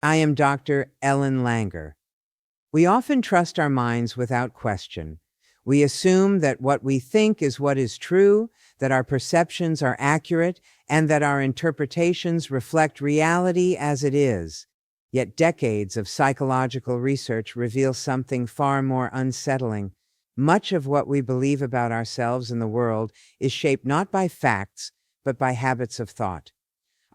I am Dr. Ellen Langer. We often trust our minds without question. We assume that what we think is what is true, that our perceptions are accurate, and that our interpretations reflect reality as it is. Yet decades of psychological research reveal something far more unsettling. Much of what we believe about ourselves and the world is shaped not by facts, but by habits of thought.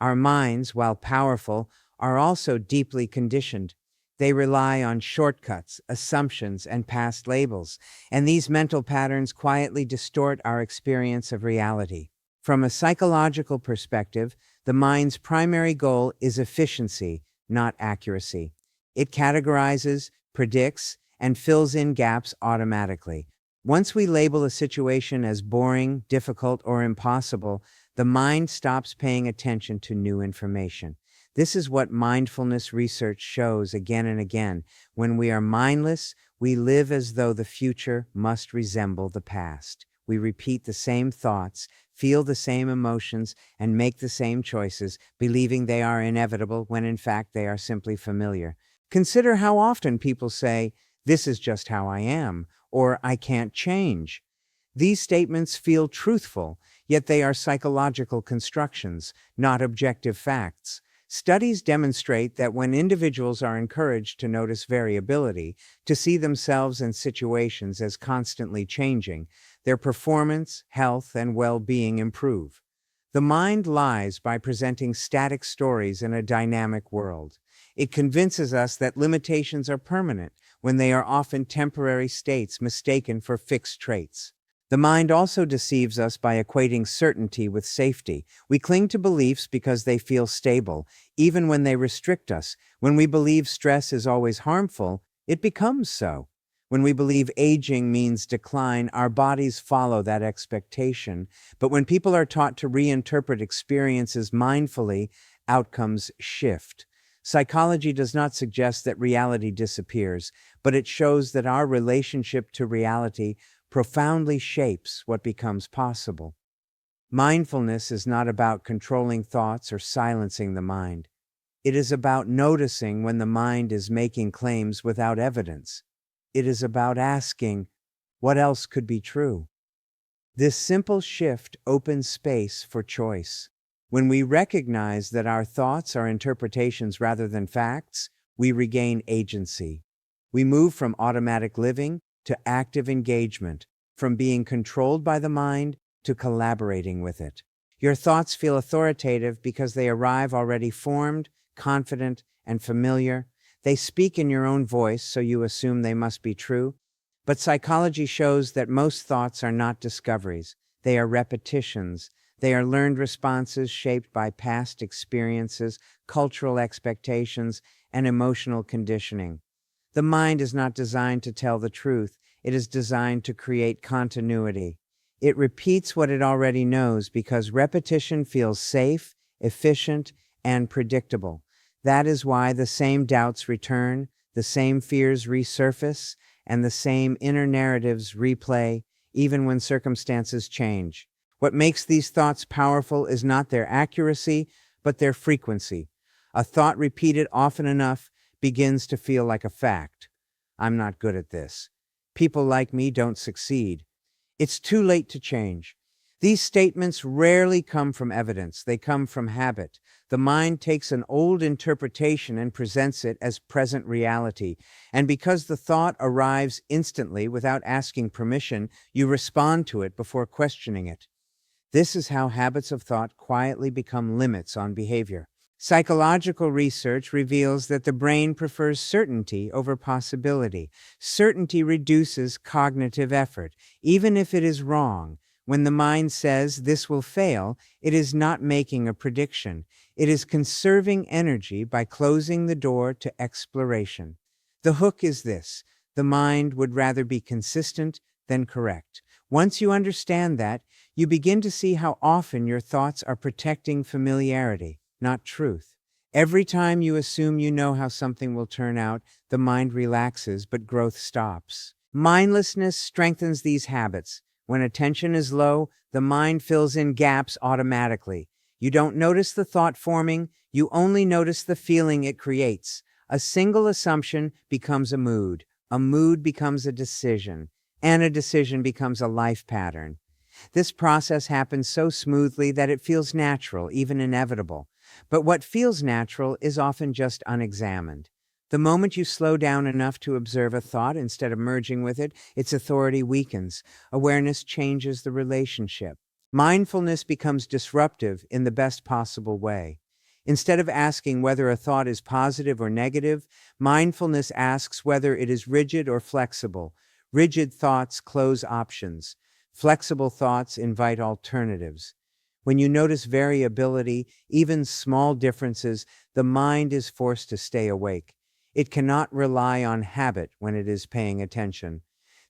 Our minds, while powerful, are also deeply conditioned. They rely on shortcuts, assumptions, and past labels, and these mental patterns quietly distort our experience of reality. From a psychological perspective, the mind's primary goal is efficiency, not accuracy. It categorizes, predicts, and fills in gaps automatically. Once we label a situation as boring, difficult, or impossible, the mind stops paying attention to new information. This is what mindfulness research shows again and again. When we are mindless, we live as though the future must resemble the past. We repeat the same thoughts, feel the same emotions, and make the same choices, believing they are inevitable when in fact they are simply familiar. Consider how often people say, "This is just how I am," or "I can't change." These statements feel truthful, yet they are psychological constructions, not objective facts. Studies demonstrate that when individuals are encouraged to notice variability, to see themselves and situations as constantly changing, their performance, health, and well-being improve. The mind lies by presenting static stories in a dynamic world. It convinces us that limitations are permanent when they are often temporary states mistaken for fixed traits. The mind also deceives us by equating certainty with safety. We cling to beliefs because they feel stable, even when they restrict us. When we believe stress is always harmful, it becomes so. When we believe aging means decline, our bodies follow that expectation. But when people are taught to reinterpret experiences mindfully, outcomes shift. Psychology does not suggest that reality disappears, but it shows that our relationship to reality profoundly shapes what becomes possible. Mindfulness is not about controlling thoughts or silencing the mind. It is about noticing when the mind is making claims without evidence. It is about asking, what else could be true? This simple shift opens space for choice. When we recognize that our thoughts are interpretations rather than facts, we regain agency. We move from automatic living to active engagement, from being controlled by the mind to collaborating with it. Your thoughts feel authoritative because they arrive already formed, confident, and familiar. They speak in your own voice, so you assume they must be true. But psychology shows that most thoughts are not discoveries. They are repetitions. They are learned responses shaped by past experiences, cultural expectations, and emotional conditioning. The mind is not designed to tell the truth. It is designed to create continuity. It repeats what it already knows because repetition feels safe, efficient, and predictable. That is why the same doubts return, the same fears resurface, and the same inner narratives replay, even when circumstances change. What makes these thoughts powerful is not their accuracy, but their frequency. A thought repeated often enough begins to feel like a fact. I'm not good at this. People like me don't succeed. It's too late to change. These statements rarely come from evidence. They come from habit. The mind takes an old interpretation and presents it as present reality. And because the thought arrives instantly without asking permission, you respond to it before questioning it. This is how habits of thought quietly become limits on behavior. Psychological research reveals that the brain prefers certainty over possibility. Certainty reduces cognitive effort, even if it is wrong. When the mind says this will fail, it is not making a prediction. It is conserving energy by closing the door to exploration. The hook is this: the mind would rather be consistent than correct. Once you understand that, you begin to see how often your thoughts are protecting familiarity, not truth. Every time you assume you know how something will turn out, the mind relaxes, but growth stops. Mindlessness strengthens these habits. When attention is low, the mind fills in gaps automatically. You don't notice the thought forming, you only notice the feeling it creates. A single assumption becomes a mood becomes a decision, and a decision becomes a life pattern. This process happens so smoothly that it feels natural, even inevitable. But what feels natural is often just unexamined. The moment you slow down enough to observe a thought instead of merging with it, its authority weakens. Awareness changes the relationship. Mindfulness becomes disruptive in the best possible way. Instead of asking whether a thought is positive or negative, mindfulness asks whether it is rigid or flexible. Rigid thoughts close options. Flexible thoughts invite alternatives. When you notice variability, even small differences, the mind is forced to stay awake. It cannot rely on habit when it is paying attention.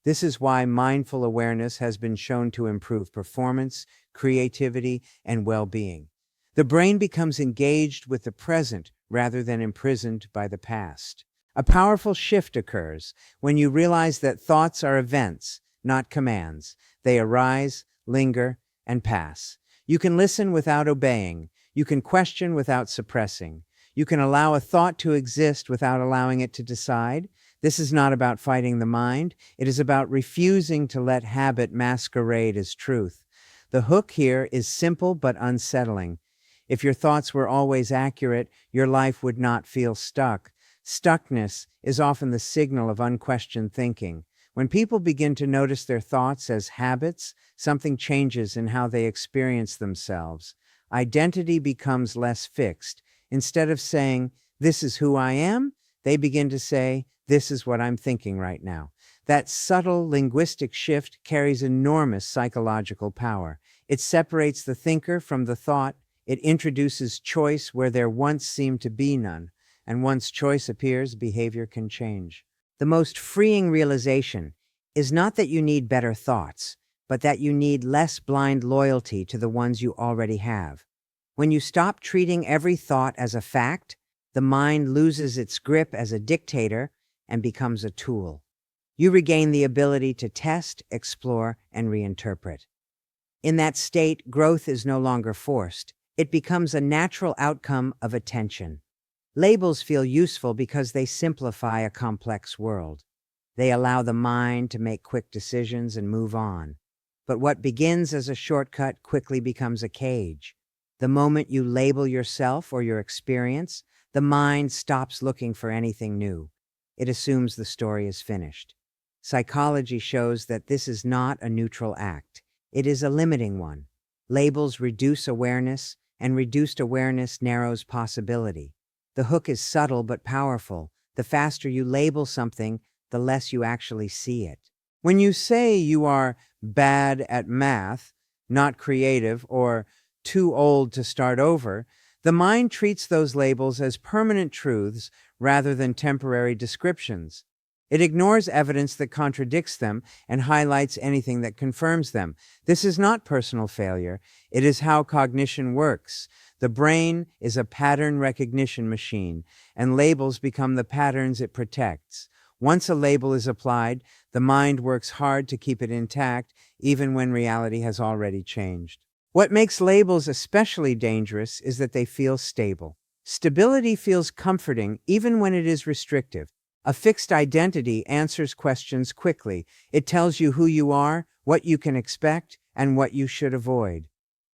This is why mindful awareness has been shown to improve performance, creativity, and well-being. The brain becomes engaged with the present rather than imprisoned by the past. A powerful shift occurs when you realize that thoughts are events, not commands. They arise, linger, and pass. You can listen without obeying. You can question without suppressing. You can allow a thought to exist without allowing it to decide. This is not about fighting the mind. It is about refusing to let habit masquerade as truth. The hook here is simple but unsettling. If your thoughts were always accurate, your life would not feel stuck. Stuckness is often the signal of unquestioned thinking. When people begin to notice their thoughts as habits, something changes in how they experience themselves. Identity becomes less fixed. Instead of saying, "This is who I am," they begin to say, "This is what I'm thinking right now." That subtle linguistic shift carries enormous psychological power. It separates the thinker from the thought. It introduces choice where there once seemed to be none. And once choice appears, behavior can change. The most freeing realization is not that you need better thoughts, but that you need less blind loyalty to the ones you already have. When you stop treating every thought as a fact, the mind loses its grip as a dictator and becomes a tool. You regain the ability to test, explore, and reinterpret. In that state, growth is no longer forced. It becomes a natural outcome of attention. Labels feel useful because they simplify a complex world. They allow the mind to make quick decisions and move on. But what begins as a shortcut quickly becomes a cage. The moment you label yourself or your experience, the mind stops looking for anything new. It assumes the story is finished. Psychology shows that this is not a neutral act. It is a limiting one. Labels reduce awareness, and reduced awareness narrows possibility. The hook is subtle but powerful. The faster you label something, the less you actually see it. When you say you are bad at math, not creative, or too old to start over, the mind treats those labels as permanent truths rather than temporary descriptions. It ignores evidence that contradicts them and highlights anything that confirms them. This is not personal failure. It is how cognition works. The brain is a pattern recognition machine, and labels become the patterns it protects. Once a label is applied, the mind works hard to keep it intact, even when reality has already changed. What makes labels especially dangerous is that they feel stable. Stability feels comforting even when it is restrictive. A fixed identity answers questions quickly. It tells you who you are, what you can expect, and what you should avoid.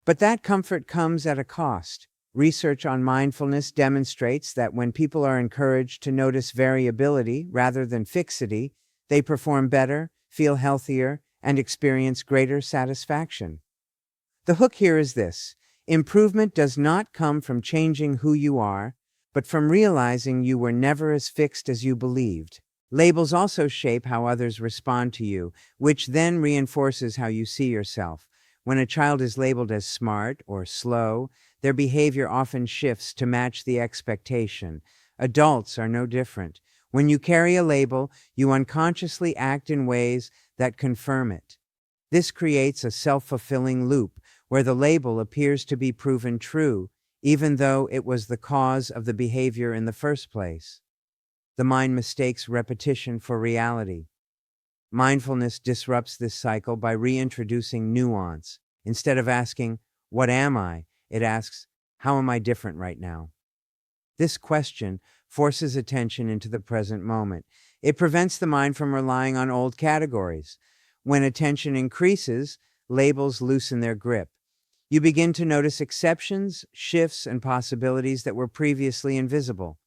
But that comfort comes at a cost. Research on mindfulness demonstrates that when people are encouraged to notice variability rather than fixity, they perform better, feel healthier, and experience greater satisfaction. The hook here is this: improvement does not come from changing who you are, but from realizing you were never as fixed as you believed. Labels also shape how others respond to you, which then reinforces how you see yourself. When a child is labeled as smart or slow, their behavior often shifts to match the expectation. Adults are no different. When you carry a label, you unconsciously act in ways that confirm it. This creates a self-fulfilling loop where the label appears to be proven true, even though it was the cause of the behavior in the first place. The mind mistakes repetition for reality. Mindfulness disrupts this cycle by reintroducing nuance. Instead of asking, "What am I?" It asks, how am I different right now? This question forces attention into the present moment. It prevents the mind from relying on old categories. When attention increases, labels loosen their grip. You begin to notice exceptions, shifts, and possibilities that were previously invisible.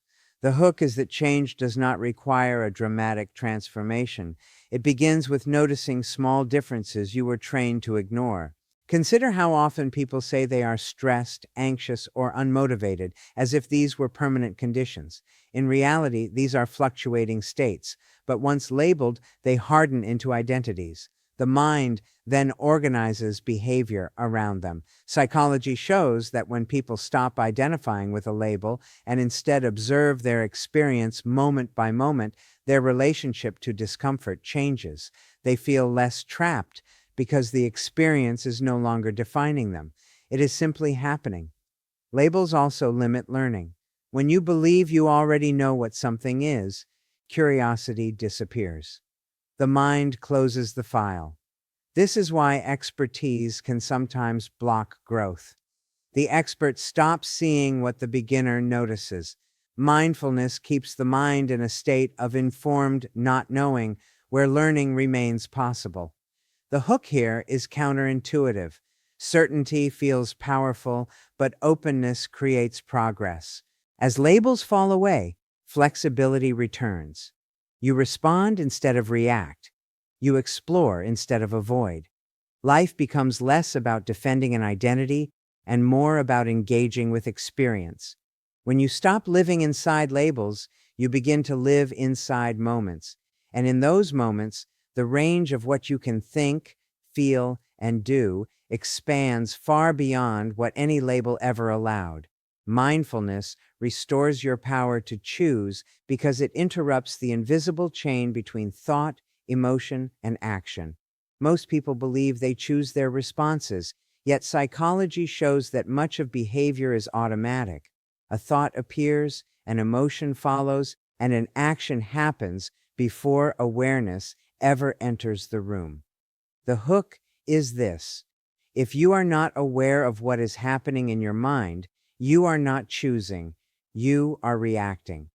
The hook is that change does not require a dramatic transformation. It begins with noticing small differences you were trained to ignore. Consider how often people say they are stressed, anxious, or unmotivated, as if these were permanent conditions. In reality, these are fluctuating states, but once labeled, they harden into identities. The mind then organizes behavior around them. Psychology shows that when people stop identifying with a label and instead observe their experience moment by moment, their relationship to discomfort changes. They feel less trapped because the experience is no longer defining them. It is simply happening. Labels also limit learning. When you believe you already know what something is, curiosity disappears. The mind closes the file. This is why expertise can sometimes block growth. The expert stops seeing what the beginner notices. Mindfulness keeps the mind in a state of informed not knowing where learning remains possible. The hook here is counterintuitive. Certainty feels powerful, but openness creates progress. As labels fall away, flexibility returns. You respond instead of react. You explore instead of avoid. Life becomes less about defending an identity and more about engaging with experience. When you stop living inside labels, you begin to live inside moments. And in those moments, the range of what you can think, feel, and do expands far beyond what any label ever allowed. Mindfulness restores your power to choose because it interrupts the invisible chain between thought, emotion, and action. Most people believe they choose their responses, yet psychology shows that much of behavior is automatic. A thought appears, an emotion follows, and an action happens before awareness ever enters the room. The hook is this: if you are not aware of what is happening in your mind, you are not choosing, you are reacting.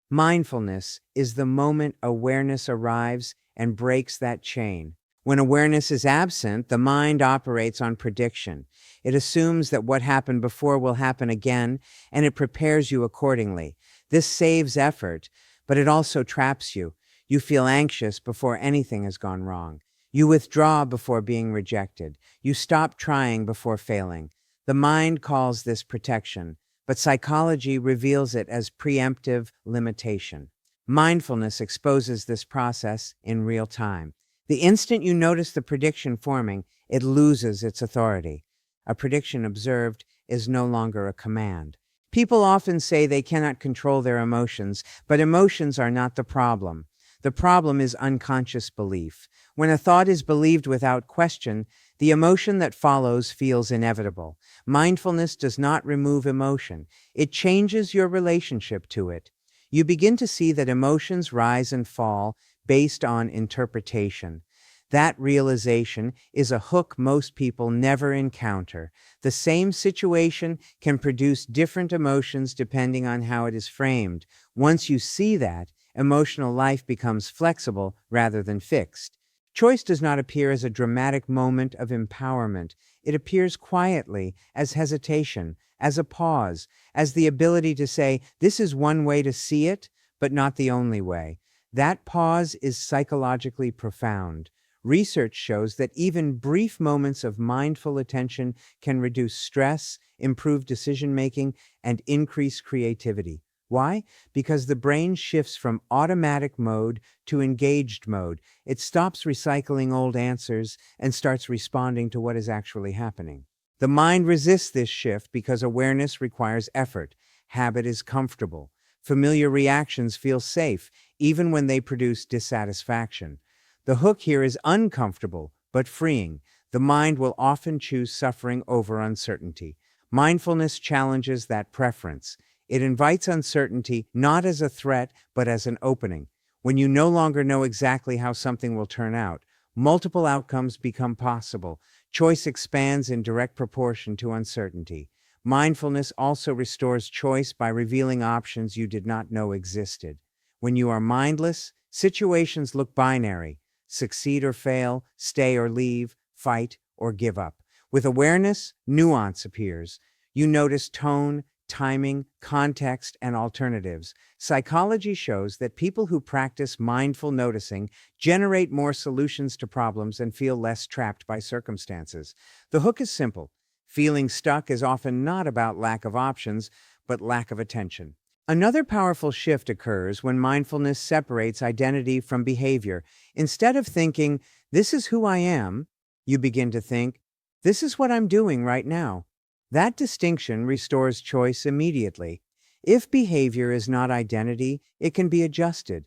Mindfulness is the moment awareness arrives and breaks that chain. When awareness is absent, the mind operates on prediction. It assumes that what happened before will happen again, and it prepares you accordingly. This saves effort, but it also traps you. You feel anxious before anything has gone wrong. You withdraw before being rejected. You stop trying before failing. The mind calls this protection, but psychology reveals it as preemptive limitation. Mindfulness exposes this process in real time. The instant you notice the prediction forming, it loses its authority. A prediction observed is no longer a command. People often say they cannot control their emotions, but emotions are not the problem. The problem is unconscious belief. When a thought is believed without question, the emotion that follows feels inevitable. Mindfulness does not remove emotion. It changes your relationship to it. You begin to see that emotions rise and fall based on interpretation. That realization is a hook most people never encounter. The same situation can produce different emotions depending on how it is framed. Once you see that, emotional life becomes flexible rather than fixed. Choice does not appear as a dramatic moment of empowerment. It appears quietly, as hesitation, as a pause, as the ability to say, this is one way to see it, but not the only way. That pause is psychologically profound. Research shows that even brief moments of mindful attention can reduce stress, improve decision-making, and increase creativity. Why? Because the brain shifts from automatic mode to engaged mode. It stops recycling old answers and starts responding to what is actually happening. The mind resists this shift because awareness requires effort. Habit is comfortable. Familiar reactions feel safe, even when they produce dissatisfaction. The hook here is uncomfortable, but freeing. The mind will often choose suffering over uncertainty. Mindfulness challenges that preference. It invites uncertainty not as a threat, but as an opening. When you no longer know exactly how something will turn out, multiple outcomes become possible. Choice expands in direct proportion to uncertainty. Mindfulness also restores choice by revealing options you did not know existed. When you are mindless, situations look binary: succeed or fail, stay or leave, fight or give up. With awareness, nuance appears. You notice tone, timing, context, and alternatives. Psychology shows that people who practice mindful noticing generate more solutions to problems and feel less trapped by circumstances. The hook is simple. Feeling stuck is often not about lack of options, but lack of attention. Another powerful shift occurs when mindfulness separates identity from behavior. Instead of thinking, "This is who I am," you begin to think, "This is what I'm doing right now." That distinction restores choice immediately. If behavior is not identity, it can be adjusted.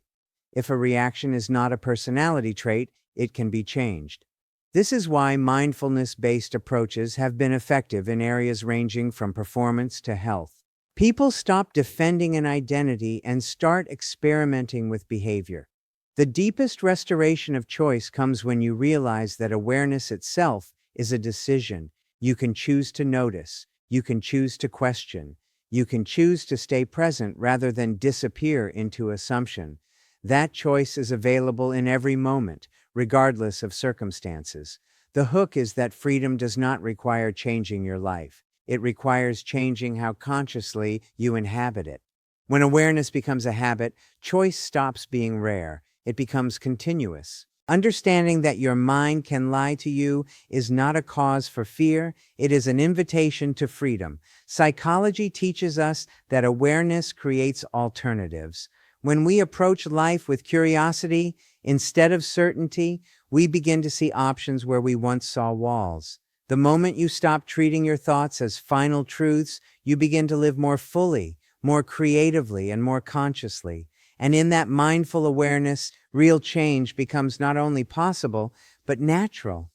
If a reaction is not a personality trait, it can be changed. This is why mindfulness-based approaches have been effective in areas ranging from performance to health. People stop defending an identity and start experimenting with behavior. The deepest restoration of choice comes when you realize that awareness itself is a decision. You can choose to notice. You can choose to question. You can choose to stay present rather than disappear into assumption. That choice is available in every moment, regardless of circumstances. The hook is that freedom does not require changing your life. It requires changing how consciously you inhabit it. When awareness becomes a habit, choice stops being rare. It becomes continuous. Understanding that your mind can lie to you is not a cause for fear, it is an invitation to freedom. Psychology teaches us that awareness creates alternatives. When we approach life with curiosity instead of certainty, we begin to see options where we once saw walls. The moment you stop treating your thoughts as final truths, you begin to live more fully, more creatively, and more consciously. And in that mindful awareness, real change becomes not only possible, but natural.